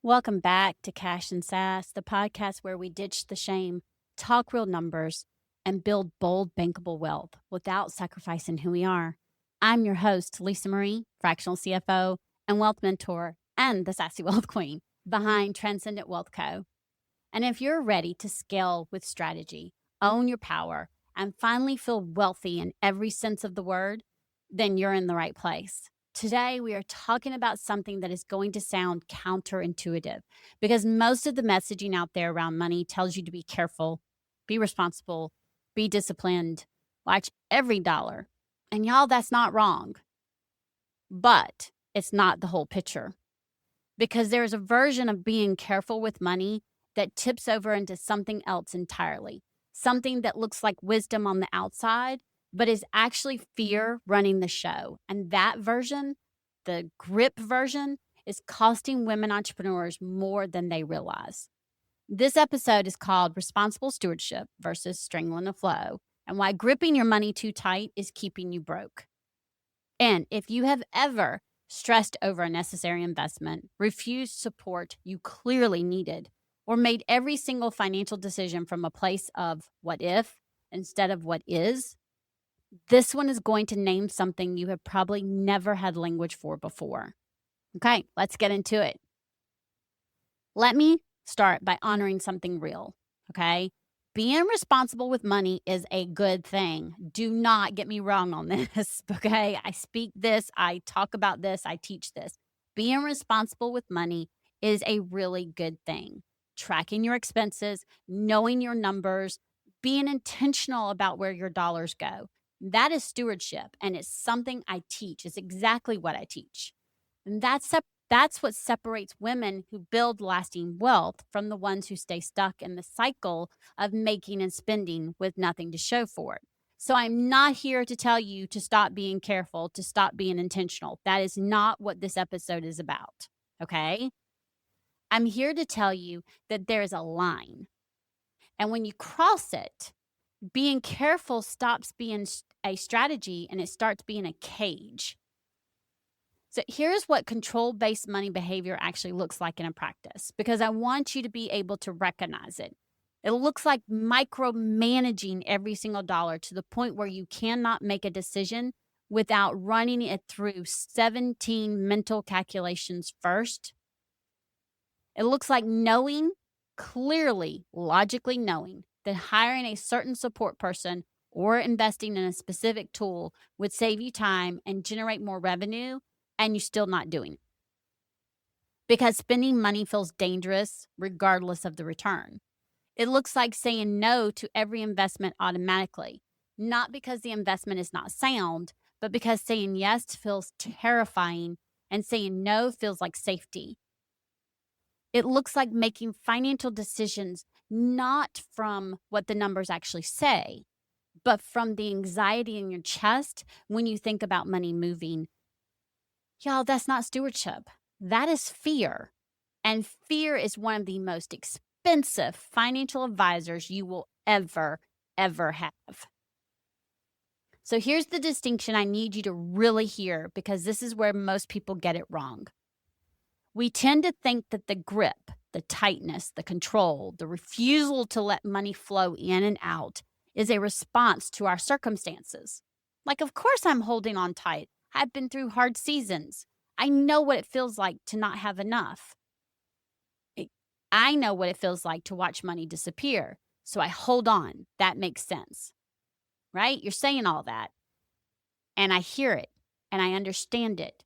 Welcome back to Cash and Sass, the podcast where we ditch the shame, talk real numbers, and build bold, bankable wealth without sacrificing who we are. I'm your host, Lisa Marie, fractional CFO and wealth mentor, and the Sassy Wealth Queen behind Transcendent Wealth Co. And if you're ready to scale with strategy, own your power, and finally feel wealthy in every sense of the word, then you're in the right place. Today, we are talking about something that is going to sound counterintuitive because most of the messaging out there around money tells you to be careful, be responsible, be disciplined, watch every dollar. And y'all, that's not wrong, but it's not the whole picture because there's a version of being careful with money that tips over into something else entirely, something that looks like wisdom on the outside, but is actually fear running the show. And that version, the grip version, is costing women entrepreneurs more than they realize. This episode is called Responsible Stewardship versus Strangling the Flow, and why gripping your money too tight is keeping you broke. And if you have ever stressed over a necessary investment, refused support you clearly needed, or made every single financial decision from a place of what if instead of what is, this one is going to name something you have probably never had language for before. Okay, let's get into it. Let me start by honoring something real, okay? Being responsible with money is a good thing. Do not get me wrong on this, okay? I speak this, I talk about this, I teach this. Being responsible with money is a really good thing. Tracking your expenses, knowing your numbers, being intentional about where your dollars go. That is stewardship, and it's something I teach. It's exactly what I teach. And that's what separates women who build lasting wealth from the ones who stay stuck in the cycle of making and spending with nothing to show for it. So I'm not here to tell you to stop being careful, to stop being intentional. That is not what this episode is about, okay? I'm here to tell you that there is a line. And when you cross it, being careful stops being a strategy and it starts being a cage. So here's what control-based money behavior actually looks like in a practice, because I want you to be able to recognize it. It looks like micromanaging every single dollar to the point where you cannot make a decision without running it through 17 mental calculations first. It looks like knowing, clearly, logically knowing that hiring a certain support person or investing in a specific tool would save you time and generate more revenue, and you're still not doing it. Because spending money feels dangerous regardless of the return. It looks like saying no to every investment automatically, not because the investment is not sound, but because saying yes feels terrifying and saying no feels like safety. It looks like making financial decisions not from what the numbers actually say, but from the anxiety in your chest when you think about money moving. Y'all, that's not stewardship. That is fear. And fear is one of the most expensive financial advisors you will ever have. So here's the distinction I need you to really hear, because this is where most people get it wrong. We tend to think that the grip, the tightness, the control, the refusal to let money flow in and out is a response to our circumstances. Like, of course I'm holding on tight. I've been through hard seasons. I know what it feels like to not have enough. I know what it feels like to watch money disappear. So I hold on. That makes sense, right? You're saying all that. And I hear it and I understand it.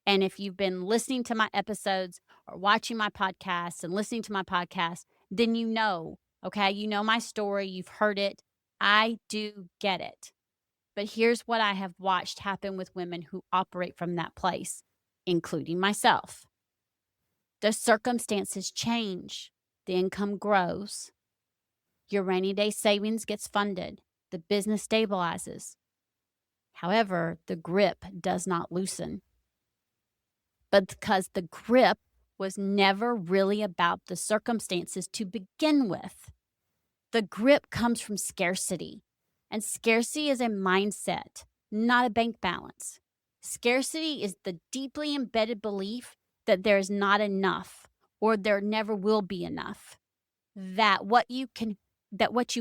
And if you've been listening to my episodes or watching my podcasts and listening to my podcast, then you know, okay? You know my story. You've heard it. I do get it. But here's what I have watched happen with women who operate from that place, including myself. The circumstances change. The income grows. Your rainy day savings gets funded. The business stabilizes. However, the grip does not loosen. But because the grip was never really about the circumstances to begin with. The grip comes from scarcity. And scarcity is a mindset, not a bank balance. Scarcity is the deeply embedded belief that there is not enough or there never will be enough. That what you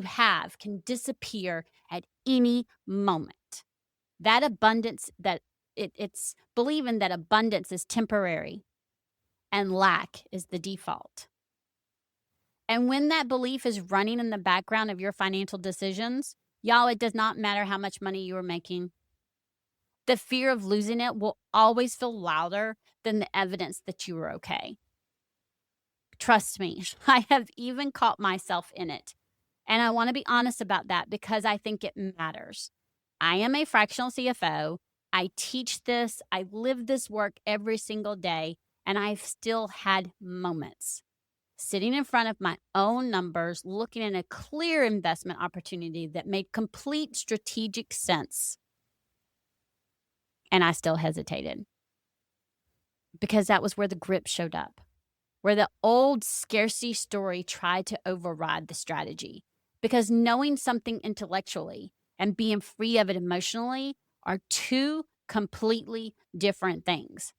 have can disappear at any moment. That abundance, it's believing that abundance is temporary and lack is the default. And when that belief is running in the background of your financial decisions, y'all, it does not matter how much money you are making. The fear of losing it will always feel louder than the evidence that you are okay. Trust me, I have even caught myself in it. And I want to be honest about that because I think it matters. I am a fractional CFO. I teach this, I live this work every single day, and I've still had moments sitting in front of my own numbers, looking at a clear investment opportunity that made complete strategic sense. And I still hesitated because that was where the grip showed up, where the old scarcity story tried to override the strategy. Because knowing something intellectually and being free of it emotionally are two completely different things.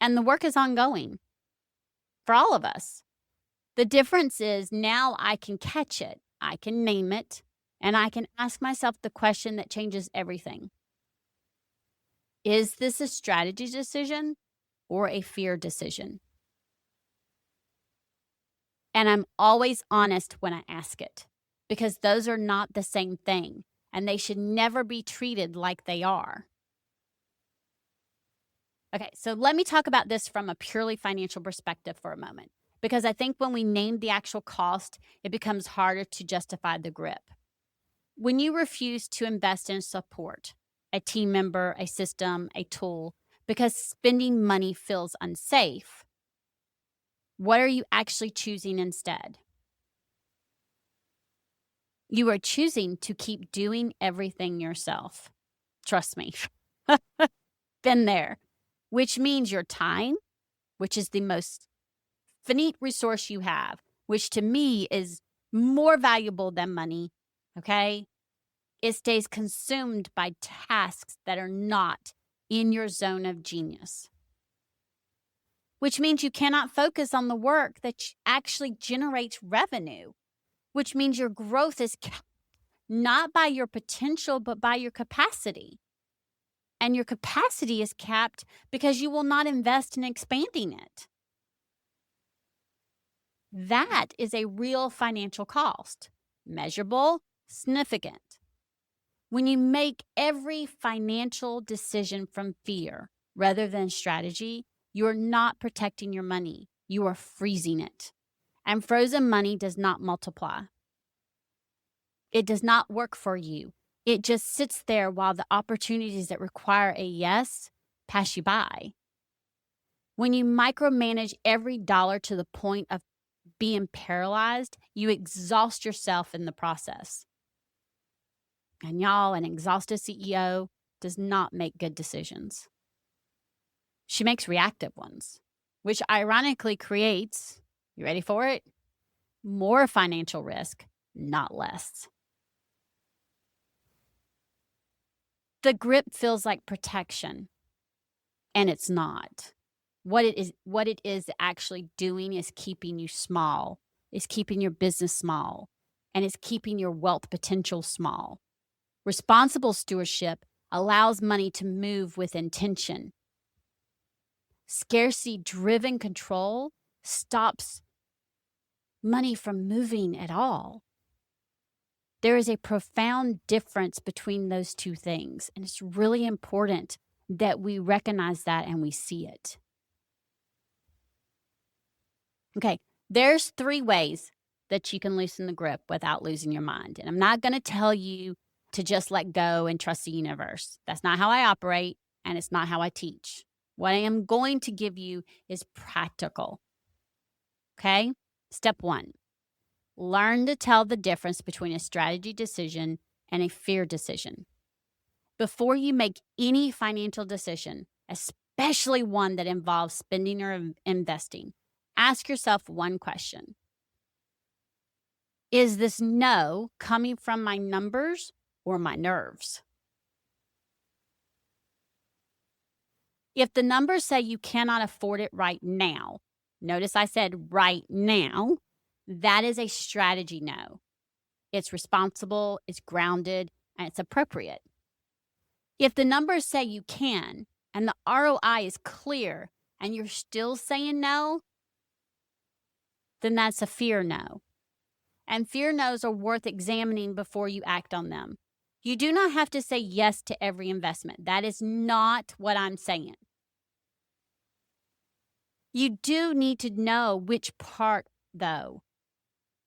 And the work is ongoing for all of us. The difference is now I can catch it, I can name it, and I can ask myself the question that changes everything. Is this a strategy decision or a fear decision? And I'm always honest when I ask it because those are not the same thing and they should never be treated like they are. Okay, so let me talk about this from a purely financial perspective for a moment because I think when we name the actual cost, it becomes harder to justify the grip. When you refuse to invest in support, a team member, a system, a tool, because spending money feels unsafe, what are you actually choosing instead? You are choosing to keep doing everything yourself. Trust me. Been there. Which means your time, which is the most finite resource you have, which to me is more valuable than money, okay? It stays consumed by tasks that are not in your zone of genius. Which means you cannot focus on the work that actually generates revenue, which means your growth is capped not by your potential, but by your capacity. And your capacity is capped because you will not invest in expanding it. That is a real financial cost, measurable, significant. When you make every financial decision from fear rather than strategy, you're not protecting your money. You are freezing it. And frozen money does not multiply. It does not work for you. It just sits there while the opportunities that require a yes pass you by. When you micromanage every dollar to the point of being paralyzed, you exhaust yourself in the process. And y'all, an exhausted CEO does not make good decisions. She makes reactive ones, which ironically creates, you ready for it? More financial risk, not less. The grip feels like protection, and it's not. What it is actually doing is keeping you small, is keeping your business small, and is keeping your wealth potential small. Responsible stewardship allows money to move with intention. Scarcity-driven control stops money from moving at all. There is a profound difference between those two things, and it's really important that we recognize that and we see it. Okay, there's 3 ways that you can loosen the grip without losing your mind. And I'm not going to tell you to just let go and trust the universe. That's not how I operate, and it's not how I teach. What I am going to give you is practical. Okay? Step 1, learn to tell the difference between a strategy decision and a fear decision. Before you make any financial decision, especially one that involves spending or investing, ask yourself one question. Is this no coming from my numbers or my nerves? If the numbers say you cannot afford it right now, Notice I said right now. That is a strategy no. It's responsible, it's grounded, and it's appropriate. If the numbers say you can and the ROI is clear and you're still saying no, then that's a fear no. And fear no's are worth examining before you act on them. You do not have to say yes to every investment. That is not what I'm saying. You do need to know which part, though,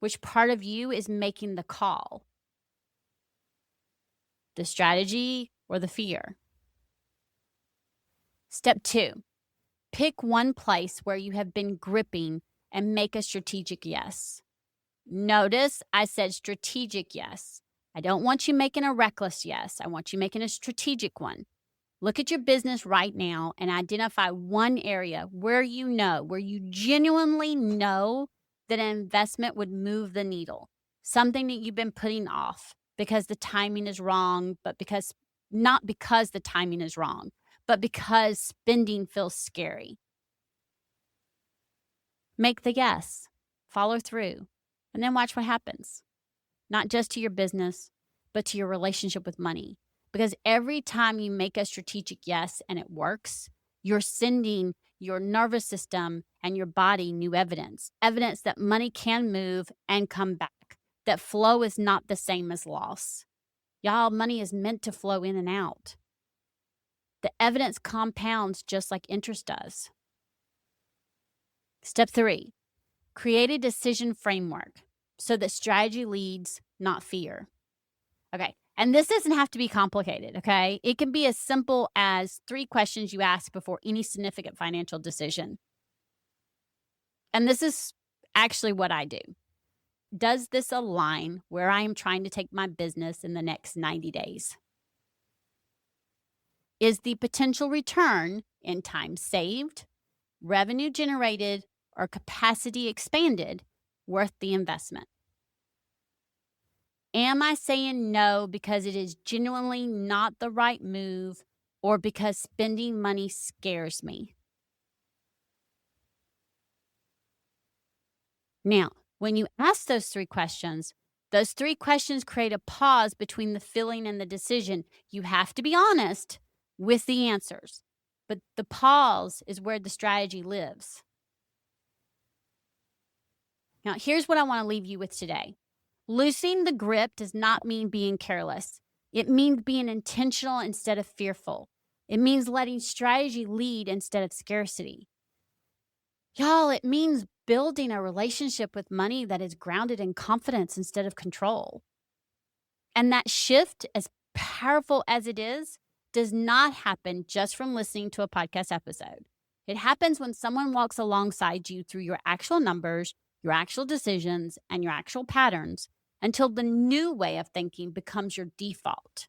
which part of you is making the call. The strategy or the fear. Step 2, pick one place where you have been gripping and make a strategic yes. Notice I said strategic yes. I don't want you making a reckless yes. I want you making a strategic one. Look at your business right now and identify one area where you genuinely know that an investment would move the needle. Something that you've been putting off because the timing is wrong, not because the timing is wrong, but because spending feels scary. Make the yes, follow through, and then watch what happens. Not just to your business, but to your relationship with money. Because every time you make a strategic yes and it works, you're sending your nervous system and your body new evidence that money can move and come back, that flow is not the same as loss. Y'all, money is meant to flow in and out. The evidence compounds just like interest does. Step 3, create a decision framework so that strategy leads, not fear. Okay. And this doesn't have to be complicated, okay? It can be as simple as 3 questions you ask before any significant financial decision. And this is actually what I do. Does this align where I am trying to take my business in the next 90 days? Is the potential return in time saved, revenue generated, or capacity expanded worth the investment? Am I saying no because it is genuinely not the right move or because spending money scares me? Now, when you ask those 3 questions create a pause between the feeling and the decision. You have to be honest with the answers, but the pause is where the strategy lives. Now, here's what I want to leave you with today. Loosening the grip does not mean being careless. It means being intentional instead of fearful. It means letting strategy lead instead of scarcity. Y'all, it means building a relationship with money that is grounded in confidence instead of control. And that shift, as powerful as it is, does not happen just from listening to a podcast episode. It happens when someone walks alongside you through your actual numbers, your actual decisions, and your actual patterns until the new way of thinking becomes your default.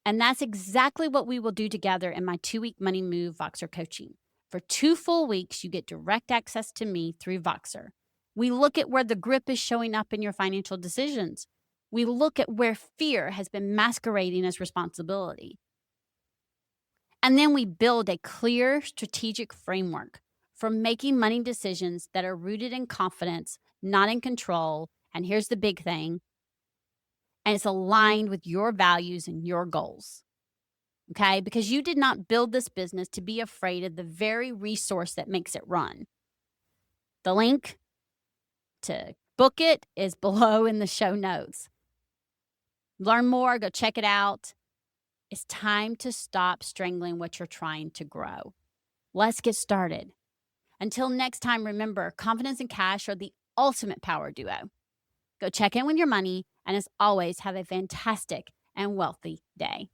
And that's exactly what we will do together in my 2-week Money Move Voxer coaching. For 2 full weeks, you get direct access to me through Voxer. We look at where the grip is showing up in your financial decisions. We look at where fear has been masquerading as responsibility. And then we build a clear strategic framework for making money decisions that are rooted in confidence, not in control. And here's the big thing, and it's aligned with your values and your goals. Okay? Because you did not build this business to be afraid of the very resource that makes it run. The link to book it is below in the show notes. Learn more, go check it out. It's time to stop strangling what you're trying to grow. Let's get started. Until next time, remember, confidence and cash are the ultimate power duo. Go check in with your money, and as always, have a fantastic and wealthy day.